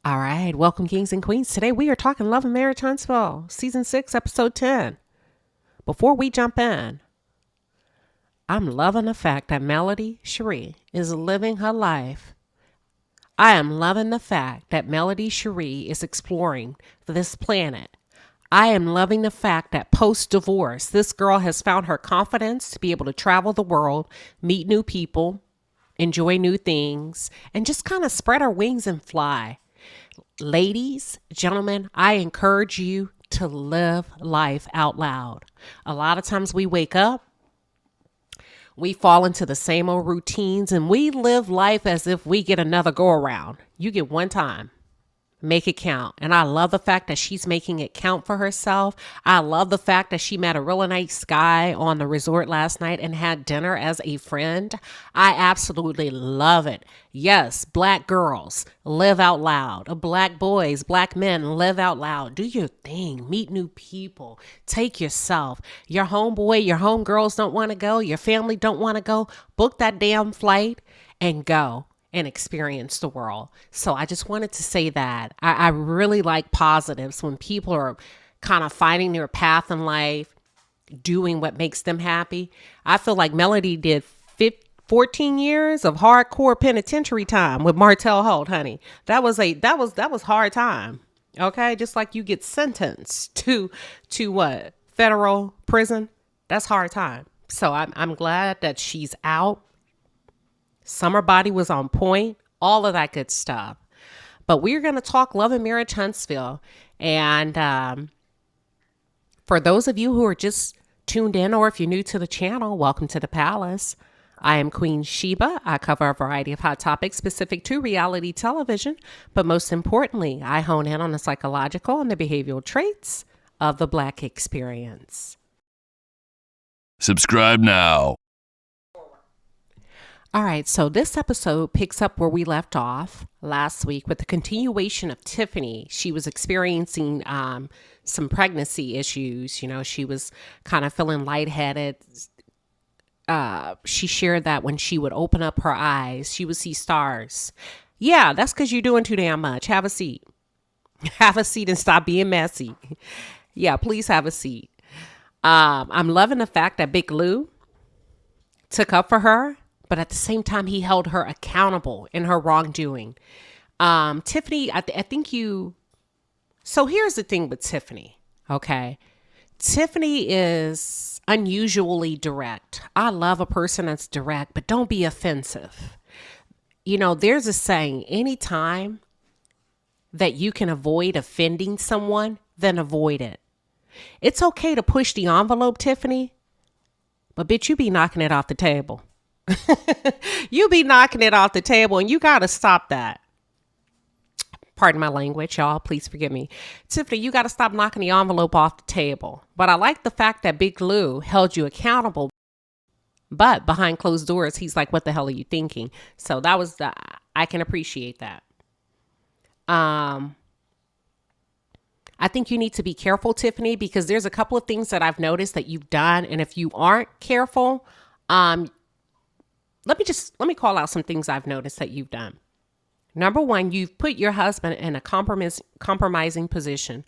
All right, welcome kings and queens. Today we are talking Love and Marriage Huntsville, Season 6, Episode 10. Before we jump in, I'm loving the fact that Melody Cherie is living her life. I am loving the fact that Melody Cherie is exploring this planet. I am loving the fact that post-divorce, this girl has found her confidence to be able to travel the world, meet new people, enjoy new things, and just kind of spread her wings and fly. Ladies, gentlemen, I encourage you to live life out loud. A lot of times we wake up, we fall into the same old routines, and we live life as if we get another go around. You get one time. Make it count. And I love the fact that she's making it count for herself. I love the fact that she met a really nice guy on the resort last night and had dinner as a friend. I absolutely love it. Yes, black girls, live out loud. Black boys, black men, live out loud. Do your thing. Meet new people. Take yourself. Your homeboy, your homegirls don't want to go. Your family don't want to go. Book that damn flight and go and experience the world. So I just wanted to say that I really like positives when people are kind of finding their path in life, doing what makes them happy. I feel like Melody did 14 years of hardcore penitentiary time with Martell Holt, honey. That was hard time. Okay. Just like you get sentenced to what? Federal prison. That's hard time. So I'm glad that she's out. Summer body was on point, all of that good stuff. But we're going to talk Love and Marriage Huntsville. And for those of you who are just tuned in, or if you're new to the channel, welcome to the palace. I am Queen Sheba. I cover a variety of hot topics specific to reality television. But most importantly, I hone in on the psychological and the behavioral traits of the Black experience. Subscribe now. All right, so this episode picks up where we left off last week with the continuation of Tiffany. She was experiencing some pregnancy issues. You know, she was kind of feeling lightheaded. She shared that when she would open up her eyes, she would see stars. Yeah, that's because you're doing too damn much. Have a seat. Have a seat and stop being messy. Yeah, please have a seat. I'm loving the fact that Big Lou took up for her. But at the same time, he held her accountable in her wrongdoing. Tiffany, I think you... So here's the thing with Tiffany, okay? Tiffany is unusually direct. I love a person that's direct, but don't be offensive. You know, there's a saying, anytime that you can avoid offending someone, then avoid it. It's okay to push the envelope, Tiffany, but bitch, you be knocking it off the table. You be knocking it off the table, and you got to stop that. Pardon my language, y'all. Please forgive me. Tiffany, you got to stop knocking the envelope off the table. But I like the fact that Big Lou held you accountable. But behind closed doors, he's like, what the hell are you thinking? So that was I can appreciate that. I think you need to be careful, Tiffany, because there's a couple of things that I've noticed that you've done. And if you aren't careful, let me call out some things I've noticed that you've done. Number one, you've put your husband in a compromising position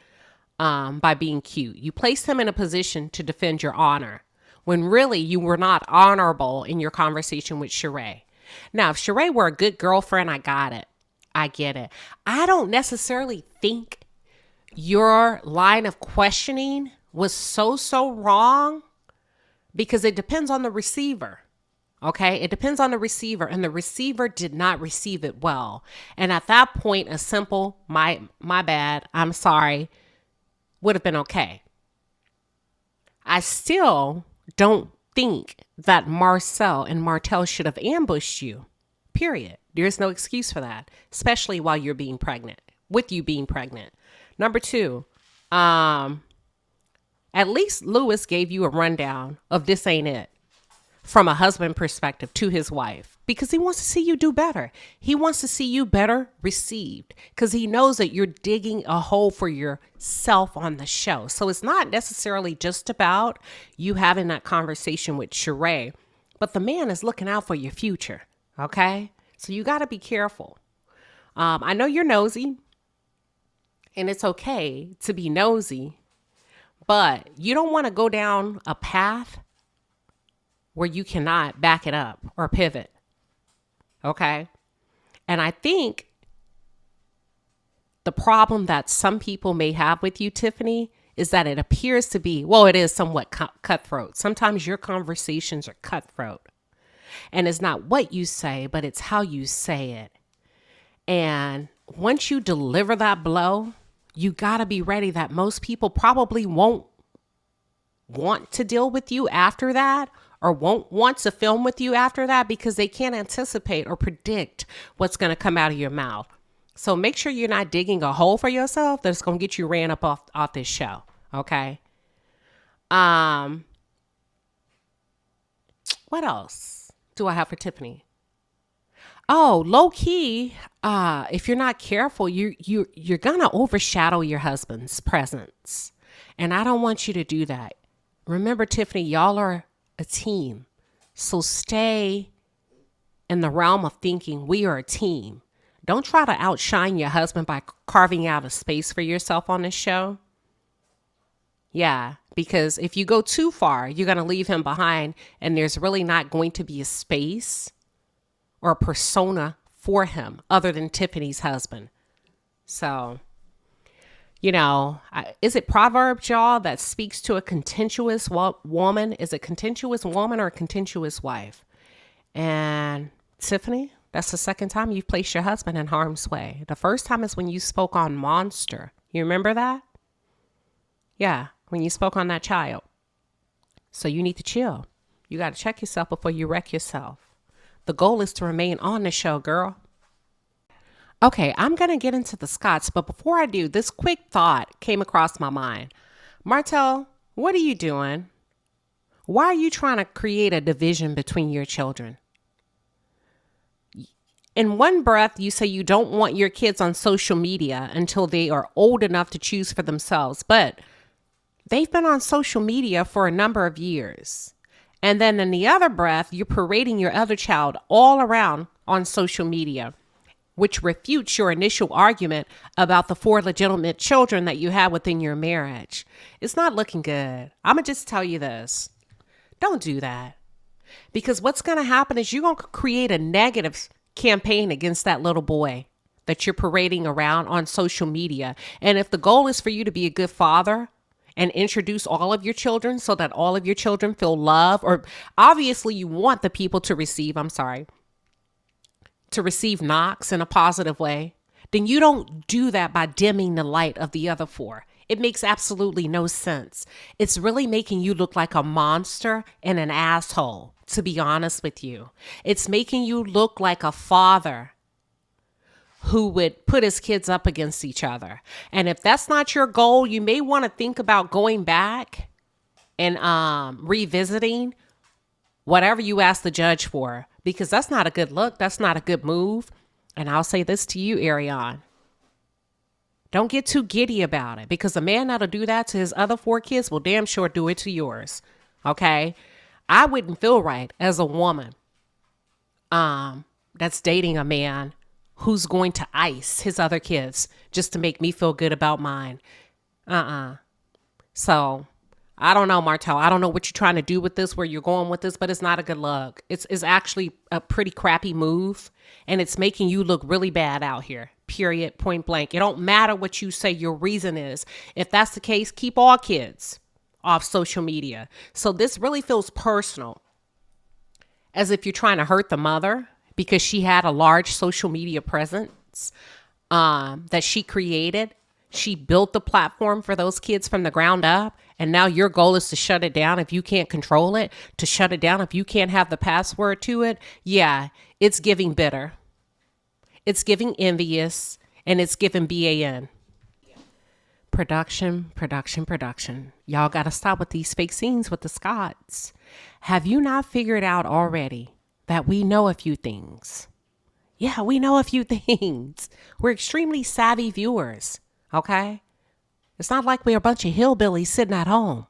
by being cute. You placed him in a position to defend your honor when really you were not honorable in your conversation with Sheree. Now, if Sheree were a good girlfriend, I got it. I get it. I don't necessarily think your line of questioning was so wrong because it depends on the receiver. Okay, it depends on the receiver, and the receiver did not receive it well. And at that point, a simple, my bad, I'm sorry, would have been okay. I still don't think that Marcel and Martell should have ambushed you, period. There's no excuse for that, especially while you're being pregnant, with you being pregnant. Number two, at least Lewis gave you a rundown of this ain't it. From a husband perspective to his wife, because he wants to see you do better. He wants to see you better received because he knows that you're digging a hole for yourself on the show. So it's not necessarily just about you having that conversation with Sheree, but the man is looking out for your future. Okay. So you got to be careful. I know you're nosy, and it's okay to be nosy, but you don't want to go down a path where you cannot back it up or pivot. Okay? And I think the problem that some people may have with you, Tiffany, is that it appears to be, well, it is somewhat cutthroat. Sometimes your conversations are cutthroat. And it's not what you say, but it's how you say it. And once you deliver that blow, you got to be ready that most people probably won't want to deal with you after that, or won't want to film with you after that, because they can't anticipate or predict what's going to come out of your mouth. So make sure you're not digging a hole for yourself that's going to get you ran up off this show. Okay. What else do I have for Tiffany? Oh, low key, if you're not careful, you're gonna overshadow your husband's presence. And I don't want you to do that. Remember, Tiffany, y'all are a team. So stay in the realm of thinking we are a team. Don't try to outshine your husband by carving out a space for yourself on this show. Yeah, because if you go too far, you're going to leave him behind, and there's really not going to be a space or a persona for him other than Tiffany's husband. So, is it Proverbs, y'all, that speaks to a contentious woman? Is it contentious woman or a contentious wife? And Tiffany, that's the second time you've placed your husband in harm's way. The first time is when you spoke on monster. You remember that? Yeah, when you spoke on that child. So you need to chill. You got to check yourself before you wreck yourself. The goal is to remain on the show, girl. Okay, I'm going to get into the Scots, but before I do, this quick thought came across my mind. Martell, what are you doing? Why are you trying to create a division between your children? In one breath, you say you don't want your kids on social media until they are old enough to choose for themselves, but they've been on social media for a number of years. And then in the other breath, you're parading your other child all around on social media, which refutes your initial argument about the 4 legitimate children that you have within your marriage. It's not looking good. I'm going to just tell you this. Don't do that. Because what's going to happen is you're going to create a negative campaign against that little boy that you're parading around on social media. And if the goal is for you to be a good father and introduce all of your children so that all of your children feel love, or obviously you want the people to receive knocks in a positive way, then you don't do that by dimming the light of the other 4. It makes absolutely no sense. It's really making you look like a monster and an asshole, to be honest with you. It's making you look like a father who would put his kids up against each other. And if that's not your goal, you may want to think about going back and revisiting whatever you asked the judge for, because that's not a good look. That's not a good move. And I'll say this to you, Ariane. Don't get too giddy about it, because the man that'll do that to his other 4 kids will damn sure do it to yours. Okay? I wouldn't feel right as a woman that's dating a man who's going to ice his other kids just to make me feel good about mine. So I don't know, Martell. I don't know what you're trying to do with this, where you're going with this, but it's not a good look. It's actually a pretty crappy move, and it's making you look really bad out here. Period. Point blank. It don't matter what you say your reason is. If that's the case, keep all kids off social media. So this really feels personal, as if you're trying to hurt the mother because she had a large social media presence that she created. She built the platform for those kids from the ground up. And now your goal is to shut it down if you can't control it, to shut it down if you can't have the password to it. Yeah, it's giving bitter. It's giving envious, and it's giving BAN. Production. Y'all got to stop with these fake scenes with the Scots. Have you not figured out already that we know a few things? Yeah, we know a few things. We're extremely savvy viewers, okay? It's not like we're a bunch of hillbillies sitting at home.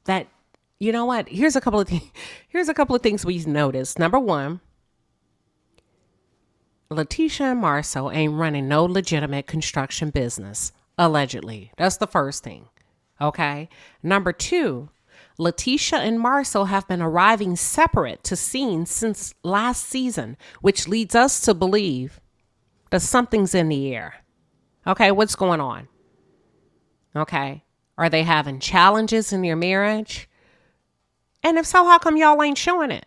That, you know what? Here's a couple of things we've noticed. Number one, Letitia and Marcel ain't running no legitimate construction business, allegedly. That's the first thing. Okay. Number two, Letitia and Marcel have been arriving separate to scenes since last season, which leads us to believe that something's in the air. Okay, what's going on? Okay. Are they having challenges in their marriage? And if so, how come y'all ain't showing it?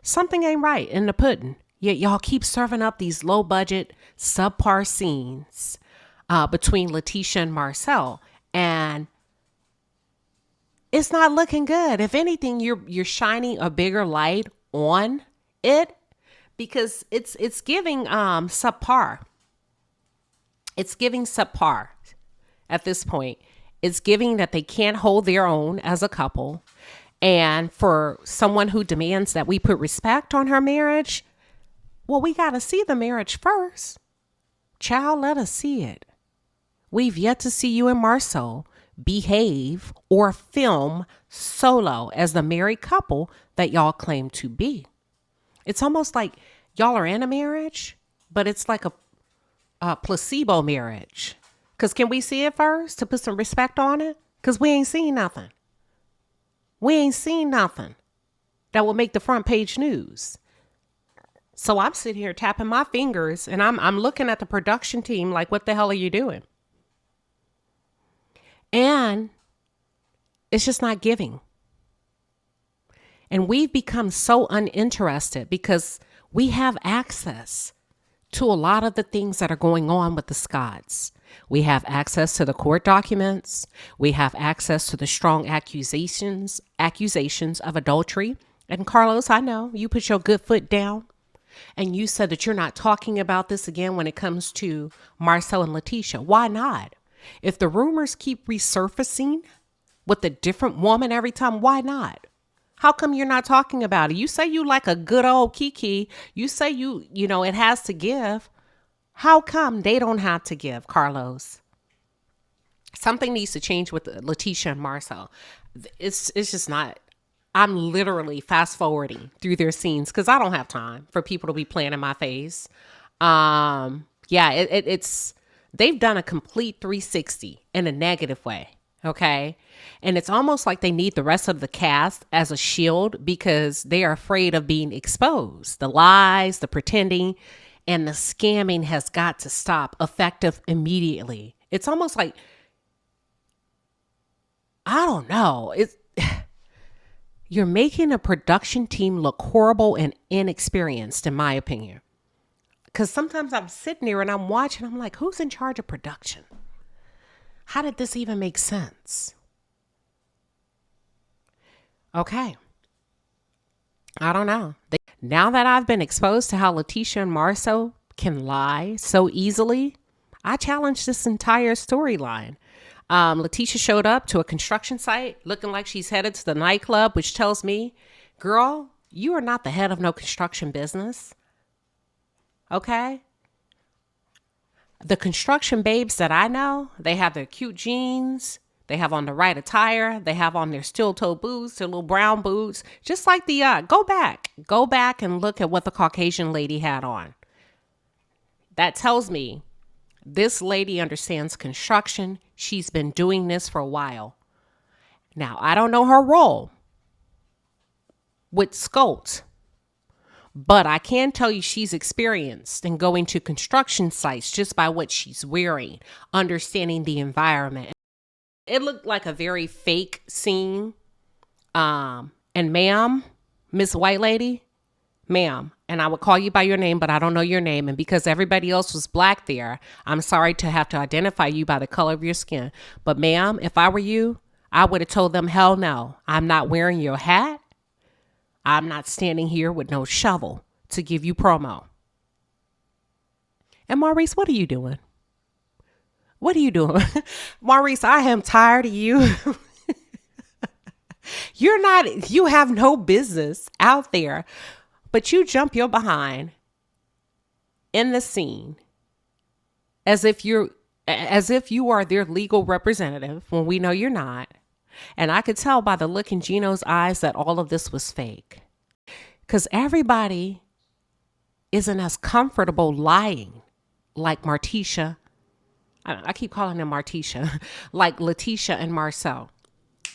Something ain't right in the pudding. Yet y'all keep serving up these low budget, subpar scenes between Letitia and Marcel. And it's not looking good. If anything, you're shining a bigger light on it because it's giving subpar. It's giving subpar at this point. It's giving that they can't hold their own as a couple. And for someone who demands that we put respect on her marriage, well, we got to see the marriage first. Child, let us see it. We've yet to see you and Marcel behave or film solo as the married couple that y'all claim to be. It's almost like y'all are in a marriage, but it's like a placebo marriage. Because can we see it first to put some respect on it? Because we ain't seen nothing. We ain't seen nothing that will make the front page news. So I'm sitting here tapping my fingers and I'm looking at the production team like, what the hell are you doing? And it's just not giving. And we've become so uninterested because we have access to a lot of the things that are going on with the Scotts. We have access to the court documents. We have access to the strong accusations of adultery. And Carlos, I know you put your good foot down and you said that you're not talking about this again when it comes to Marcel and Letitia. Why not? If the rumors keep resurfacing with a different woman every time, why not? How come you're not talking about it? You say you like a good old Kiki. You say you know, it has to give. How come they don't have to give, Carlos? Something needs to change with Letitia and Marcel. It's just not. I'm literally fast forwarding through their scenes because I don't have time for people to be playing in my face. It's they've done a complete 360 in a negative way. Okay. And it's almost like they need the rest of the cast as a shield because they are afraid of being exposed. The lies, the pretending, and the scamming has got to stop effective immediately. It's almost like, I don't know. You're making a production team look horrible and inexperienced, in my opinion. Because sometimes I'm sitting there and I'm watching, I'm like, who's in charge of production? How did this even make sense? Okay. I don't know. Now that I've been exposed to how Letitia and Marcel can lie so easily, I challenge this entire storyline. Letitia showed up to a construction site looking like she's headed to the nightclub, which tells me, girl, you are not the head of no construction business. Okay? The construction babes that I know, they have their cute jeans. They have on the right attire. They have on their steel-toe boots, their little brown boots. Just like the, go back and look at what the Caucasian lady had on. That tells me this lady understands construction. She's been doing this for a while. Now, I don't know her role with Scout, but I can tell you she's experienced in going to construction sites just by what she's wearing, understanding the environment. It looked like a very fake scene. And ma'am, Miss White Lady, ma'am, and I would call you by your name, but I don't know your name. And because everybody else was black there, I'm sorry to have to identify you by the color of your skin. But ma'am, if I were you, I would have told them, hell no, I'm not wearing your hat. I'm not standing here with no shovel to give you promo. And Maurice, what are you doing? What are you doing? Maurice, I am tired of you. You have no business out there, but you jump your behind in the scene as if you are their legal representative when we know you're not. And I could tell by the look in Gino's eyes that all of this was fake. Because everybody isn't as comfortable lying like Martisha. I keep calling them Martisha, like Letitia and Marcel.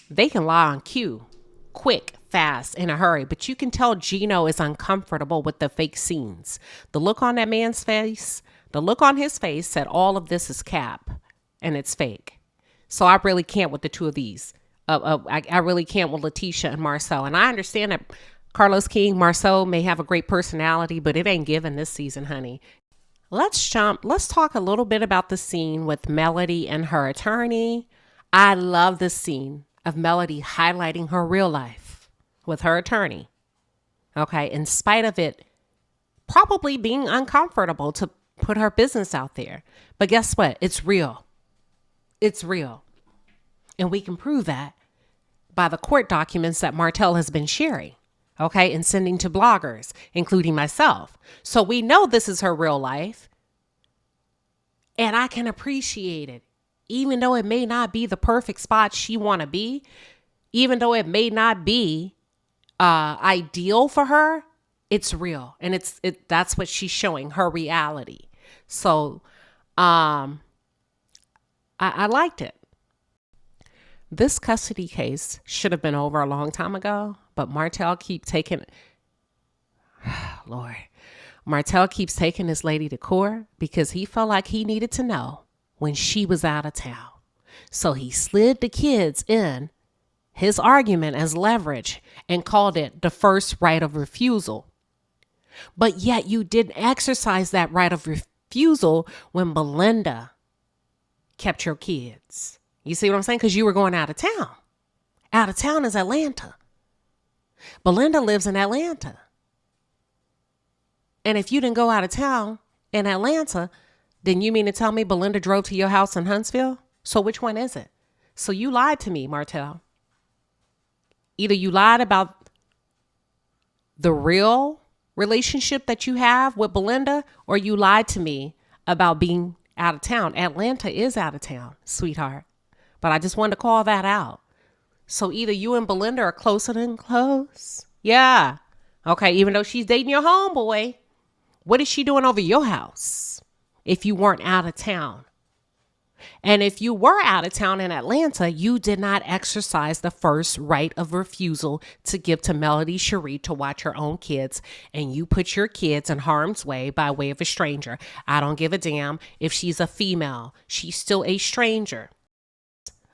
They can lie on cue, quick, fast, in a hurry, but you can tell Gino is uncomfortable with the fake scenes. The look on that man's face, the look on his face said all of this is cap and it's fake. So I really can't with the two of these. I really can't with Letitia and Marcel. And I understand that Carlos King, Marcel may have a great personality, but it ain't given this season, honey. Let's talk a little bit about the scene with Melody and her attorney. I love this scene of Melody highlighting her real life with her attorney. Okay, in spite of it probably being uncomfortable to put her business out there. But guess what? It's real. It's real. And we can prove that by the court documents that Martell has been sharing, okay, and sending to bloggers, including myself. So we know this is her real life. And I can appreciate it, even though it may not be the perfect spot she want to be, even though it may not be ideal for her. It's real. And that's what she's showing, her reality. So I liked it. This custody case should have been over a long time ago, but Martell keeps taking this lady to court because he felt like he needed to know when she was out of town. So he slid the kids in his argument as leverage and called it the first right of refusal. But yet you didn't exercise that right of refusal when Belinda kept your kids. You see what I'm saying? Because you were going out of town. Out of town is Atlanta. Belinda lives in Atlanta. And if you didn't go out of town in Atlanta, then you mean to tell me Belinda drove to your house in Huntsville? So which one is it? So you lied to me, Martell. Either you lied about the real relationship that you have with Belinda, or you lied to me about being out of town. Atlanta is out of town, sweetheart. But I just wanted to call that out. So either you and Belinda are closer than close. Yeah. Okay, even though she's dating your homeboy, what is she doing over your house if you weren't out of town? And if you were out of town in Atlanta, you did not exercise the first right of refusal to give to Melody Cherie to watch her own kids. And you put your kids in harm's way by way of a stranger. I don't give a damn if she's a female. She's still a stranger.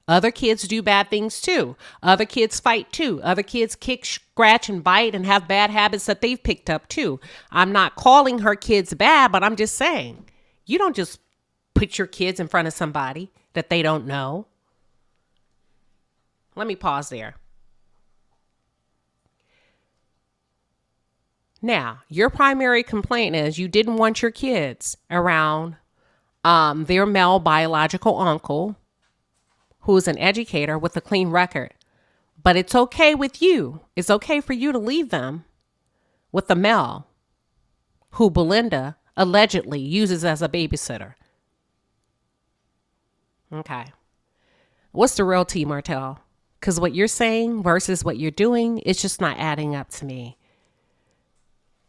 Other kids do bad things too. Other kids fight too. Other kids kick, scratch, and bite and have bad habits that they've picked up too. I'm not calling her kids bad, but I'm just saying, you don't just put your kids in front of somebody that they don't know. Let me pause there. Now, your primary complaint is you didn't want your kids around their male biological uncle, who is an educator with a clean record. But it's okay with you. It's okay for you to leave them with the male who Belinda allegedly uses as a babysitter. Okay. What's the real tea, Martell? Because what you're saying versus what you're doing, it's just not adding up to me.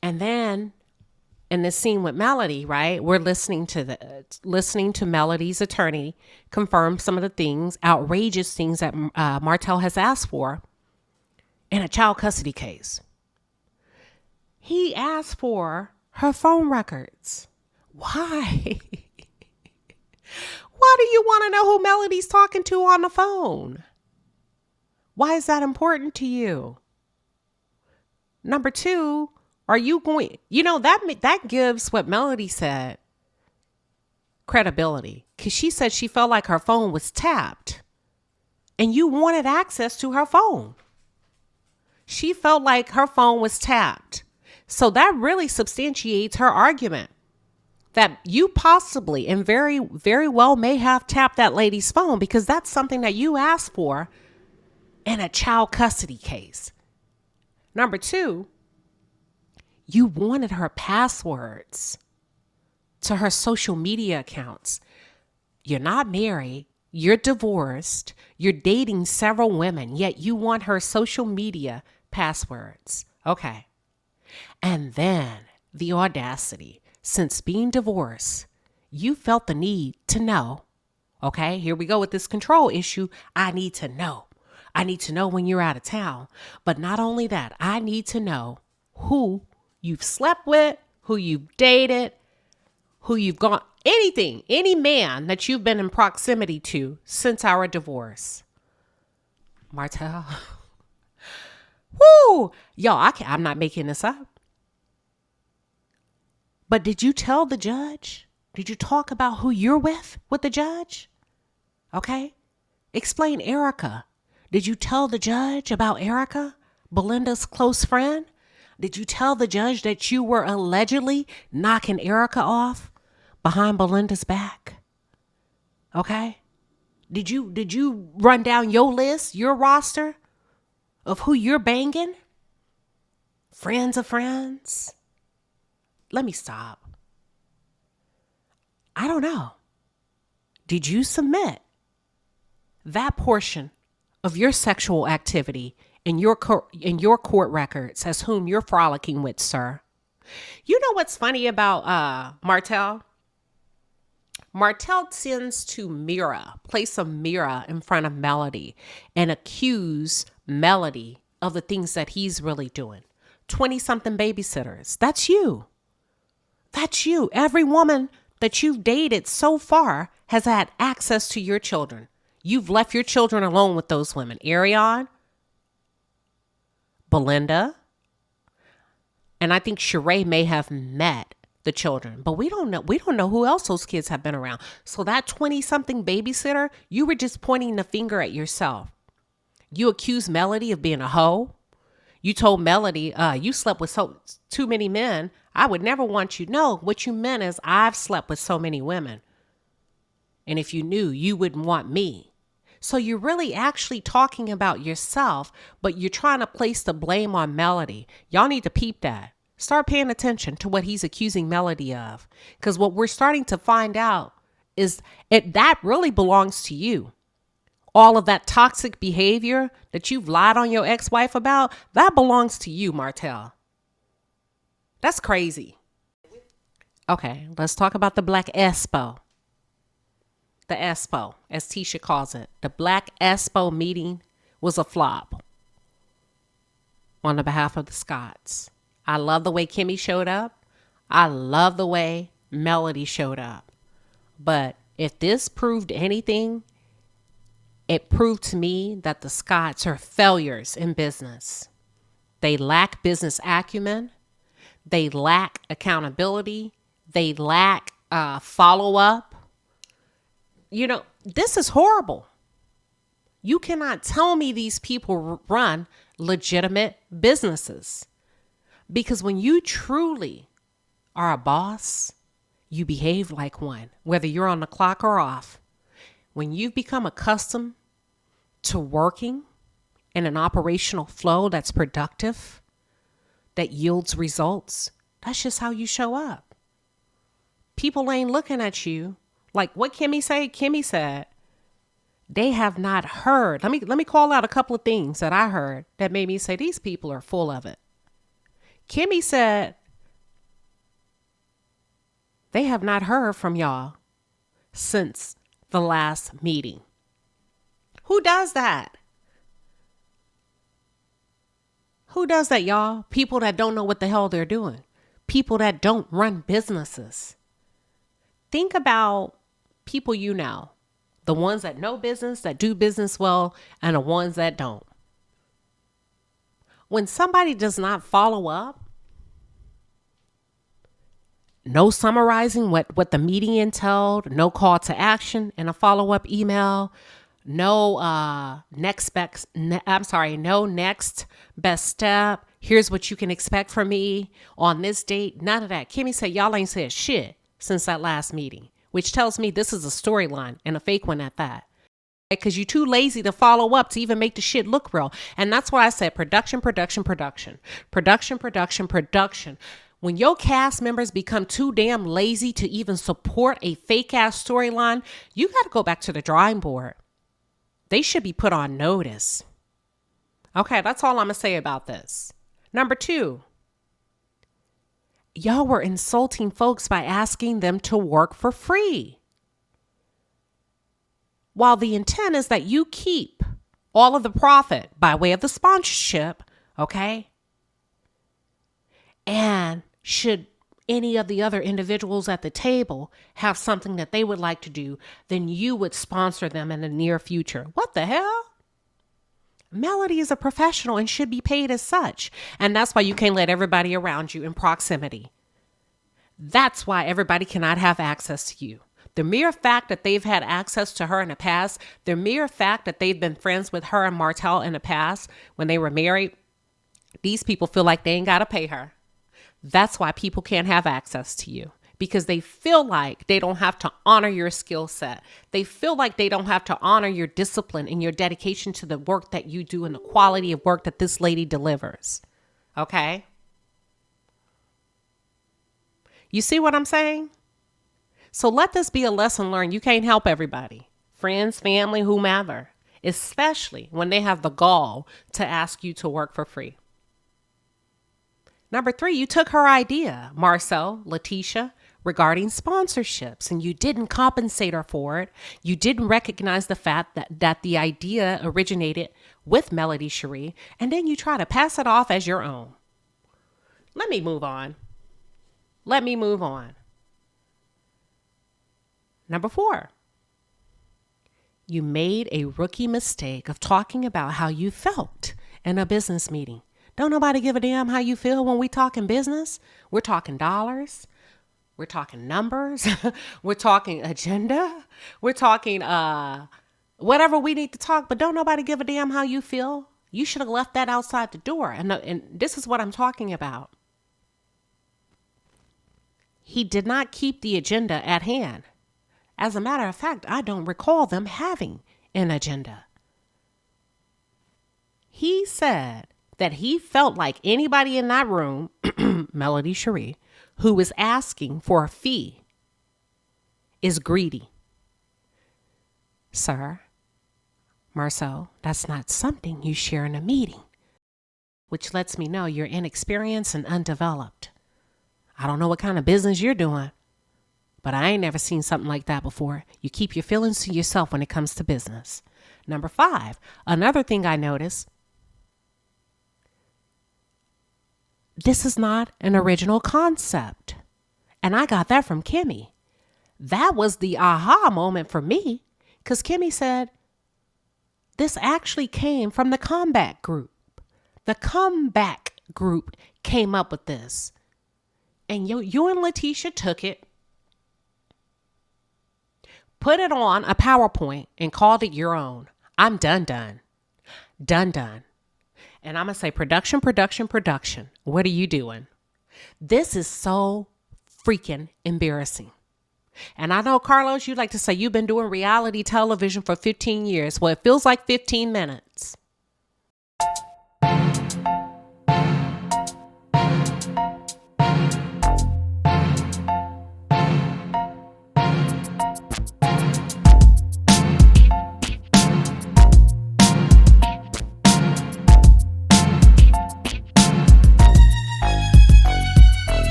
And then in this scene with Melody, right, we're listening to Melody's attorney confirm some of the things, outrageous things that Martell has asked for in a child custody case. He asked for her phone records. Why? Why do you want to know who Melody's talking to on the phone? Why is that important to you? Number two, are you going, that gives what Melody said credibility, because she said she felt like her phone was tapped and you wanted access to her phone. She felt like her phone was tapped. So that really substantiates her argument that you possibly and very, very well may have tapped that lady's phone, because that's something that you asked for in a child custody case. Number two, you wanted her passwords to her social media accounts. You're not married. You're divorced. You're dating several women, yet you want her social media passwords. Okay. And then the audacity. Since being divorced, you felt the need to know. Okay, here we go with this control issue. I need to know. I need to know when you're out of town. But not only that, I need to know who you've slept with, who you've dated, who you've gone, anything, any man that you've been in proximity to since our divorce. Martell. Woo! Y'all, I'm not making this up. But did you tell the judge? Did you talk about who you're with the judge? Okay. Explain Erica. Did you tell the judge about Erica, Belinda's close friend? Did you tell the judge that you were allegedly knocking Erica off behind Belinda's back? Okay. Did you run down your list, your roster of who you're banging? Friends of friends? Let me stop. I don't know. Did you submit that portion of your sexual activity in your court records as whom you're frolicking with, sir? You know what's funny about Martell? Martell tends to place a mirror in front of Melody and accuse Melody of the things that he's really doing. 20-something babysitters. That's you. That's you. Every woman that you've dated so far has had access to your children. You've left your children alone with those women. Ariane, Belinda, and I think Sheree may have met the children, but we don't know. We don't know who else those kids have been around. So that 20-something babysitter, you were just pointing the finger at yourself. You accused Melody of being a hoe. You told Melody, you slept with too many men. I would never want you. No, what you meant is I've slept with so many women. And if you knew, you wouldn't want me. So you're really actually talking about yourself, but you're trying to place the blame on Melody. Y'all need to peep that. Start paying attention to what he's accusing Melody of. Because what we're starting to find out is that really belongs to you. All of that toxic behavior that you've lied on your ex-wife about, that belongs to you, Martell. That's crazy. Okay, let's talk about the Black Expo. The Expo, as Tisha calls it. The Black Expo meeting was a flop on the behalf of the Scotts. I love the way Kimmy showed up. I love the way Melody showed up. But if this proved anything, it proved to me that the Scotts are failures in business. They lack business acumen. They lack accountability. They lack follow-up. You know, this is horrible. You cannot tell me these people run legitimate businesses. Because when you truly are a boss, you behave like one, whether you're on the clock or off. When you've become accustomed to working in an operational flow that's productive, that yields results, that's just how you show up. People ain't looking at you like what Kimmy said. Kimmy said they have not heard. Let me call out a couple of things that I heard that made me say these people are full of it. Kimmy said they have not heard from y'all since the last meeting. Who does that? Who does that, y'all? People that don't know what the hell they're doing. People that don't run businesses. Think about people you know. The ones that know business, that do business well, and the ones that don't. When somebody does not follow up, no summarizing what the meeting entailed, no call to action and a follow-up email, no next best step. Here's what you can expect from me on this date. None of that. Kimmy said y'all ain't said shit since that last meeting, which tells me this is a storyline and a fake one at that. Because you're too lazy to follow up to even make the shit look real. And that's why I said production. When your cast members become too damn lazy to even support a fake ass storyline, you got to go back to the drawing board. They should be put on notice. Okay, that's all I'm going to say about this. Number 2, y'all were insulting folks by asking them to work for free. While the intent is that you keep all of the profit by way of the sponsorship, okay? And should any of the other individuals at the table have something that they would like to do, then you would sponsor them in the near future. What the hell? Melody is a professional and should be paid as such. And that's why you can't let everybody around you in proximity. That's why everybody cannot have access to you. The mere fact that they've had access to her in the past, the mere fact that they've been friends with her and Martell in the past when they were married, these people feel like they ain't got to pay her. That's why people can't have access to you, because they feel like they don't have to honor your skill set. They feel like they don't have to honor your discipline and your dedication to the work that you do and the quality of work that this lady delivers. Okay? You see what I'm saying? So let this be a lesson learned. You can't help everybody, friends, family, whomever, especially when they have the gall to ask you to work for free. Number 3, you took her idea, Marcel, Letitia, regarding sponsorships, and you didn't compensate her for it. You didn't recognize the fact that the idea originated with Melody Cherie, and then you try to pass it off as your own. Let me move on. Number 4, you made a rookie mistake of talking about how you felt in a business meeting. Don't nobody give a damn how you feel when we talking business. We're talking dollars. We're talking numbers. We're talking agenda. We're talking whatever we need to talk. But don't nobody give a damn how you feel. You should have left that outside the door. And this is what I'm talking about. He did not keep the agenda at hand. As a matter of fact, I don't recall them having an agenda. He said that he felt like anybody in that room, Melody Cherie, who was asking for a fee is greedy. Sir, Marcel, that's not something you share in a meeting, which lets me know you're inexperienced and undeveloped. I don't know what kind of business you're doing, but I ain't never seen something like that before. You keep your feelings to yourself when it comes to business. Number 5, another thing I noticed, this is not an original concept. And I got that from Kimmy. That was the aha moment for me, because Kimmy said, this actually came from the comeback group. The comeback group came up with this. And you and Letitia took it, put it on a PowerPoint and called it your own. I'm done. And I'm going to say production. What are you doing? This is so freaking embarrassing. And I know, Carlos, you like to say you've been doing reality television for 15 years. Well, it feels like 15 minutes.